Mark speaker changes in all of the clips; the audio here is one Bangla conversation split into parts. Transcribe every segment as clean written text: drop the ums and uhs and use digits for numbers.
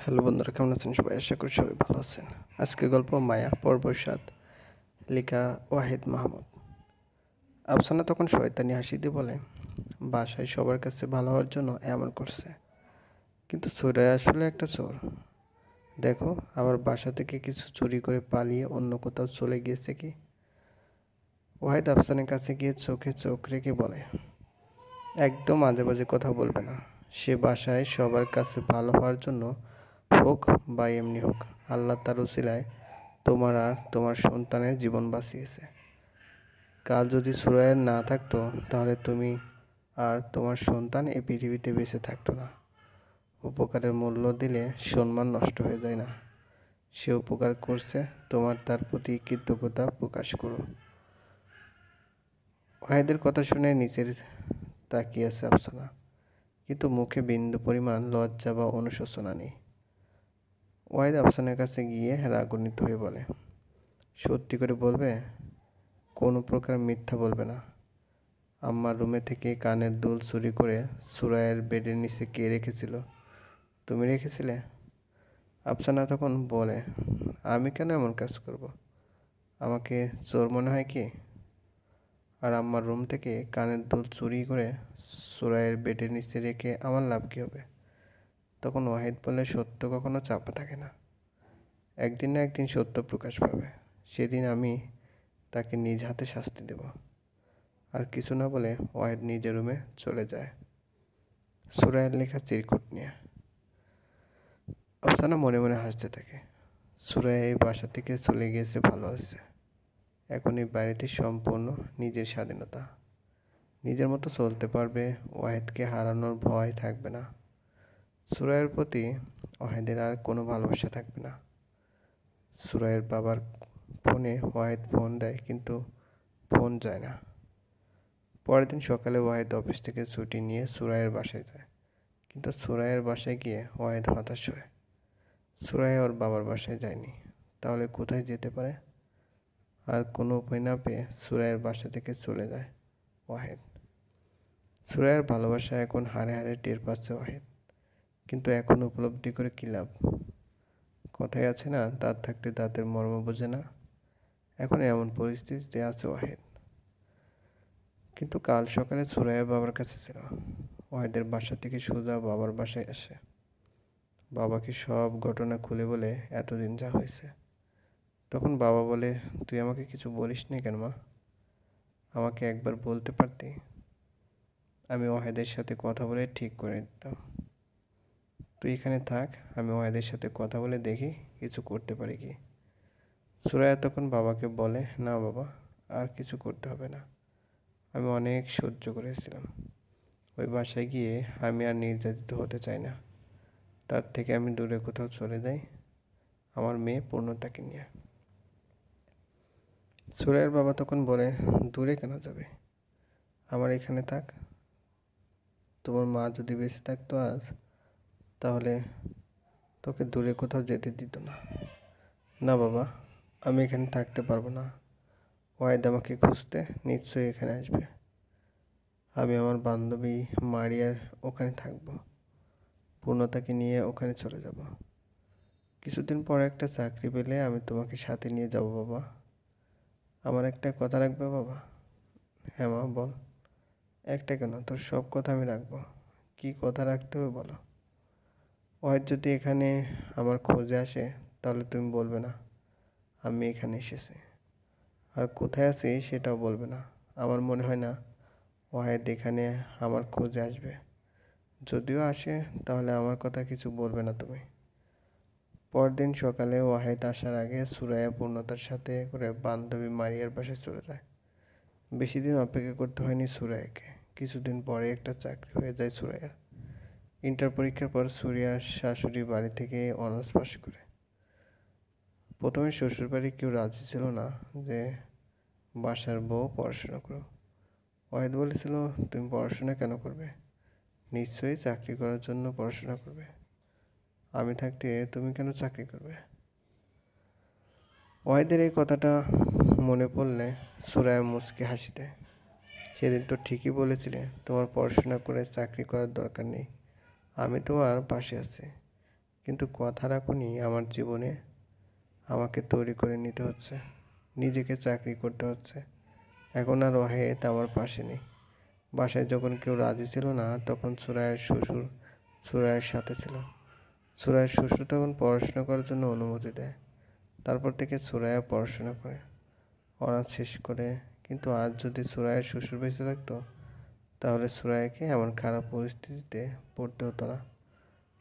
Speaker 1: হ্যালো বন্ধুরা, কেমন আছেন সবাই? আশা করি সবাই ভালো আছেন। আজকে গল্প মায়া পর্ব ৭, লেখা ওয়াহিদ মাহমুদ। আফসানা তখন শয়তানি হাসি দিয়ে বলে, বাসায় সবার কাছে ভালো হওয়ার জন্য এমন করছে, কিন্তু সুরাইয়া আসলে একটা চোর। দেখো, আবার বাসা থেকে কিছু চুরি করে পালিয়ে অন্য কোথাও চলে গিয়েছে কি। ওয়াহিদ আফসানের কাছে গিয়ে চোখে চোখ রেখে বলে, একদম আজে বাজে কথা বলবে না। সে বাসায় সবার কাছে ভালো হওয়ার জন্য হোক বা এমনি হোক, আল্লাহ তার উসিলায় তোমার আর তোমার সন্তানের জীবন বাঁচিয়েছে। কাল যদি সুরাইয়া না থাকতো, তাহলে তুমি আর তোমার সন্তান এই পৃথিবীতে বেঁচে থাকতো না। উপকারের মূল্য দিলে সম্মান নষ্ট হয়ে যায় না। সে উপকার করছে, তোমার তার প্রতি কৃতজ্ঞতা প্রকাশ করো। ওয়াহিদের কথা শুনে নিচের তাকিয়ে আছে আফসানা, কিন্তু মুখে বিন্দু পরিমাণ লজ্জা বা অনুশোচনা নেই। ওয়াহিদ আফসানের কাছে গিয়ে রাগান্বিত হয়ে বলে, সত্যি করে বলবে? কোনো প্রকার মিথ্যা বলবে না। আম্মার রুমে থেকে কানের দুল চুরি করে সুরাইয়ের বেডের নিচে কে রেখেছিল? তুমি রেখেছিলে? আফসানা তখন বলে, আমি কেন এমন কাজ করব? আমাকে চোর মনে হয় কি? আর আম্মার রুম থেকে কানের দুল চুরি করে সুরাইয়ের বেডের নিচে রেখে আমার লাভ কী হবে? তখন ওয়াহিদ বলে, সত্য কখনো চাপা থাকে না। একদিন না একদিন সত্য প্রকাশ পাবে। সেদিন আমি তাকে নিজ হাতে শাস্তি দেব। আর কিছু না বলে ওয়াহিদ নিজের রুমে চলে যায়, সুরাইয়ের লেখা চিরকুট নিয়ে। আফসানা মনে মনে হাসতে থাকে। সুরাইয়া এই বাসা থেকে চলে গিয়েছে ভালো আছে। এখন এই বাড়িতে সম্পূর্ণ নিজের স্বাধীনতা। নিজের মতো চলতে পারবে, ওয়াহিদকে হারানোর ভয় থাকবে না। সুরাইয়ের প্রতি ওয়াহিদের আর কোনো ভালোবাসা থাকবে না। সুরাইয়ের বাবার ফোনে ওয়াহিদ ফোন দেয়, কিন্তু ফোন যায় না। পরের দিন সকালে ওয়াহিদ অফিস থেকে ছুটি নিয়ে সুরাইয়ের বাসায় যায়, কিন্তু সুরাইয়ের বাসায় গিয়ে ওয়াহিদ হতাশ হয়। সুরাইয়া ওর বাবার বাসায় যায়নি, তাহলে কোথায় যেতে পারে? আর কোনো উপায় না পেয়ে সুরাইয়ের বাসা থেকে চলে যায় ওয়াহিদ। সুরাইয়ার ভালোবাসা এখন হাড়ে হাড়ে টের পাচ্ছে ওয়াহিদ, কিন্তু এখন উপলব্ধি করে কী লাভ? কথায় আছে না, দাঁত থাকতে দাঁতের মর্ম বোঝে না। এখন এমন পরিস্থিতিতে আছে ওয়াহিদ। কিন্তু কাল সকালে সুরাইয়া বাবার কাছে ছিল। ওয়াহিদের বাসা থেকে সোজা বাবার বাসায় আসে। বাবাকে সব ঘটনা খুলে বলে এতদিন যা হয়েছে। তখন বাবা বলে, তুই আমাকে কিছু বলিসনি কেন মা? আমাকে একবার বলতে পারতি। আমি ওয়াহিদের সাথে কথা বলে ঠিক করে দিতাম। তুই এখানে থাক, আমি ওয়াহিদের সাথে কথা বলে দেখি কিছু করতে পারি কি। সুরাইয়া তখন বাবাকে বলে, না বাবা, আর কিছু করতে হবে না। আমি অনেক সহ্য করেছিলাম। ওই বাসায় গিয়ে আমি আর নির্যাতিত হতে চাই না। তার থেকে আমি দূরে কোথাও চলে যাই, আমার মেয়ে পূর্ণতাকে নিয়ে। সুরাইয়ের বাবা তখন বলে, দূরে কেন যাবে? আমার এখানে থাক। তোমার মা যদি বেঁচে থাকতো আজ, তাহলে তোকে দূরে কোথাও যেতে দিত না। না বাবা, আমি এখানে থাকতে পারবো না। ওয়াহিদ আমাকে খুঁজতে নিশ্চয়ই এখানে আসবে। আমি আমার বান্ধবী মারিয়ার ওখানে থাকবো। পূর্ণতাকে নিয়ে ওখানে চলে যাব। কিছুদিন পর একটা চাকরি পেলে আমি তোমাকে সাথে নিয়ে যাব বাবা। আমার একটা কথা রাখবে বাবা? হ্যাঁ মা, বল। একটা কেন, তোর সব কথা আমি রাখবো। কি কথা রাখতে হবে বলো। ওয়াহিদ যদি এখানে আমার খোঁজে আসে, তাহলে তুমি বলবে না আমি এখানে এসেছি। আর কোথায় আছি সেটাও বলবে না। আমার মনে হয় না ওয়াহিদ এখানে আমার খোঁজে আসবে। যদিও আসে, তাহলে আমার কথা কিছু বলবে না তুমি। পরদিন সকালে ওয়াহিদ আসার আগে সুরাইয়া পূর্ণতার সাথে করে বান্ধবী মারিয়ার বাসায় চলে যায়। বেশি দিন অপেক্ষা করতে হয়নি সুরাইয়াকে। কিছুদিন পরে একটা চাকরি হয়ে যায় সুরাইয়ার। ইন্টার পরীক্ষার পর সুরিয়ার শাশুড়ি বাড়ি থেকে অনার্স পাস করে। প্রথমে শ্বশুরবাড়ি কেউ রাজি ছিল না যে বাসার বউ পড়াশোনা করো। ওয়াহিদ বলেছিল, তুমি পড়াশোনা কেন করবে? নিশ্চয়ই চাকরি করার জন্য পড়াশোনা করবে। আমি থাকতে তুমি কেন চাকরি করবে? ওয়াহিদের এই কথাটা মনে পড়লে সুরাইয়া মুচকি হাসি দেয়। সেদিন তো ঠিকই বলেছিলে, তোমার পড়াশোনা করে চাকরি করার দরকার নেই। আমি তোমার পাশে আছি। কিন্তু কথা রাখুনি, আমার জীবনে আমাকে তৈরি করে নিতে হচ্ছে, নিজেকে চাকরি করতে হচ্ছে। এখন আর ওয়াহেদ আমার পাশে নেই। বাসায় যখন কেউ রাজি ছিল না তখন সুরাইয়ের শ্বশুর সুরাইয়ের সাথে ছিল। সুরাইয়ের শ্বশুর তখন পড়াশোনা করার জন্য অনুমতি দেয়। তারপর থেকে সুরাইয়া পড়াশোনা করে, অনার্স শেষ করে। কিন্তু আজ যদি সুরাইয়ের শ্বশুর বেঁচে থাকতো তাহলে সুরাইয়াকে এমন খারাপ পরিস্থিতিতে পড়তে হতো না।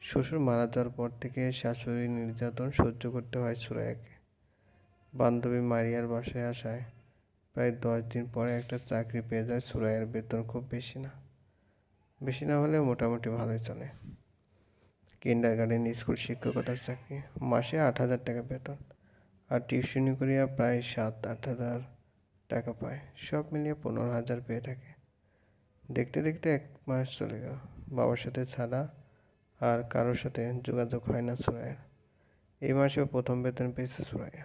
Speaker 1: শ্বশুর মারা যাওয়ার পর থেকে শাশুড়ির নির্যাতন সহ্য করতে হয় সুরাইয়াকে। বান্ধবী মারিয়ার বাসায় আসায় প্রায় 10 দিন পরে একটা চাকরি পেয়ে যায় সুরাইয়ার। বেতন খুব বেশি না হলেও মোটামুটি ভালোই চলে। কিন্ডারগার্টেন স্কুল শিক্ষকতার চাকরি, মাসে 8,000 টাকা বেতন, আর টিউশনি করিয়া প্রায় 7-8 হাজার টাকা পায়। সব মিলিয়ে 15,000 পেয়ে থাকে। দেখতে দেখতে 1 মাস চলে গেল। বাবার সাথে ছাড়া আর কারোর সাথে যোগাযোগ হয় না সুরাইয়ার। এই মাসেও প্রথম বেতন পেয়েছে সুরাইয়া।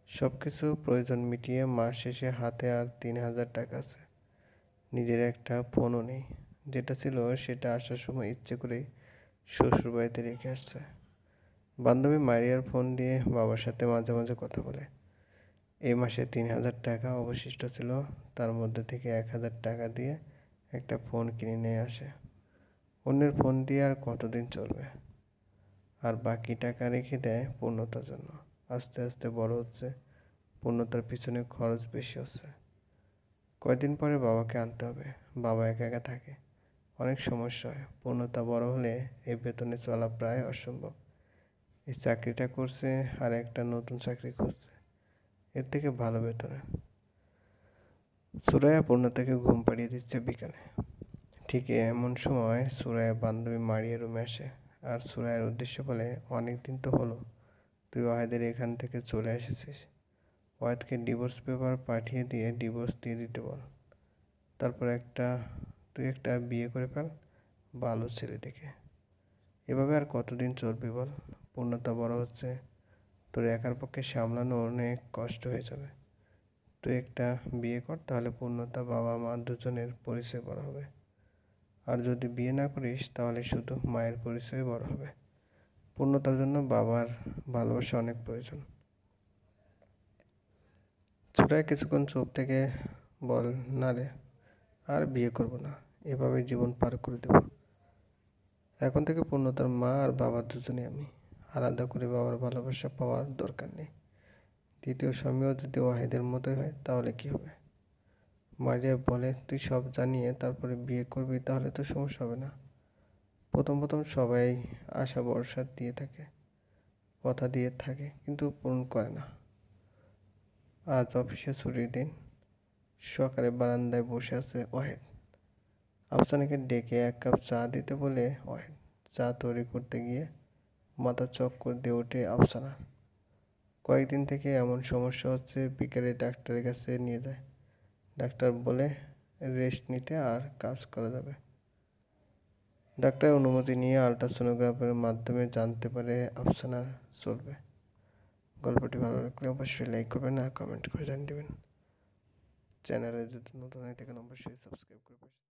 Speaker 1: সব কিছু প্রয়োজন মিটিয়ে মাস শেষে হাতে আর 3,000 টাকা আছে। নিজের একটা ফোনও নেই, যেটা ছিল সেটা আসার সময় ইচ্ছে করেই শ্বশুরবাড়িতে রেখে আসছে। বান্ধবী মারিয়ার ফোন দিয়ে বাবার সাথে মাঝে মাঝে কথা বলে। এই মাসে 3,000 টাকা অবশিষ্ট ছিল, তার মধ্যে থেকে 1,000 টাকা দিয়ে একটা ফোন কিনে নিয়ে আসে। অন্যের ফোন দিয়ে আর কতদিন চলবে, আর বাকি টাকা রেখে দেয় পূর্ণতার জন্য। আস্তে আস্তে বড় হচ্ছে, পূর্ণতার পিছনে খরচ বেশি হচ্ছে। কয়দিন পরে বাবাকে আনতে হবে, বাবা একা একা থাকে, অনেক সমস্যা হয়। পূর্ণতা বড় হলে এই বেতনে চলা প্রায় অসম্ভব। এই চাকরিটা করছে আর একটা নতুন চাকরি খুঁজছে, এর থেকে ভালো বেতনে। সুরাইয়া পূর্ণতাকে ঘুম পাড়িয়ে দিচ্ছে বিকালে। ঠিক এমন সময় সুরাইয়া বান্ধবী মারিয়ার রুমে আসে আর সুরাইয়ার উদ্দেশ্য বলে, অনেক দিন তো হলো তুই ওয়াহেদের এখান থেকে চলে এসেছিস। ওয়াহেদকে ডিভোর্স পেপার পাঠিয়ে দিয়ে ডিভোর্স দিয়ে দিতে বল। তারপর তুই একটা বিয়ে করে ফেল, ভালো ছেলে দেখে। এভাবে আর কতদিন চলবি বল? পূর্ণতা বড় হচ্ছে, তোর একার পক্ষে সামলানো অনেক কষ্ট হয়ে যাবে। তুই একটা বিয়ে কর, তাহলে পূর্ণতা বাবা মা দুজনের পরিচয় বড় হবে। আর যদি বিয়ে না করিস তাহলে শুধু মায়ের পরিচয় বড় হবে। পূর্ণতার জন্য বাবার ভালোবাসা অনেক প্রয়োজন। ছোটায় কিছুক্ষণ চুপ থেকে বল, না রে, আর বিয়ে করব না, এভাবে জীবন পার করে দেব। এখন থেকে পূর্ণতার মা আর বাবা দুজনে আমি, আলাদা করে বাবার ভালোবাসা পাওয়ার দরকার নেই। দ্বিতীয় স্বামীও যদি ওয়াহিদের মতোই হয় তাহলে কি হবে? মারিয়া বলে, তুই সব জানিয়ে তারপরে বিয়ে করবি, তাহলে তো সমস্যা হবে না। প্রথম প্রথম সবাই আশা ভরসা দিয়ে থাকে, কথা দিয়ে থাকে, কিন্তু পূরণ করে না। আজ অফিসে ছুটির দিন, সকালে বারান্দায় বসে আছে ওয়াহিদ। আফসানাকে ডেকে 1 কাপ চা দিতে বলে ওয়াহিদ চা তৈরি করতে গিয়ে মাথা চক্কর দিয়ে ওঠে আফসানার। কয়েকদিন থেকে এমন সমস্যা হচ্ছে, বিকেলে ডাক্তারের কাছে নিয়ে যায়। ডাক্তার বলে রেস্ট নিতে আর কাজ করা যাবে। ডাক্তারের অনুমতি নিয়ে আল্ট্রাসোনোগ্রাফের মাধ্যমে জানতে পারে আফসানার চলবে। গল্পটি ভালো লাগলে অবশ্যই লাইক করবেন আর কমেন্ট করে জানিয়ে দেবেন। চ্যানেলে যদি নতুন হয়ে থাকেন অবশ্যই সাবস্ক্রাইব করবেন।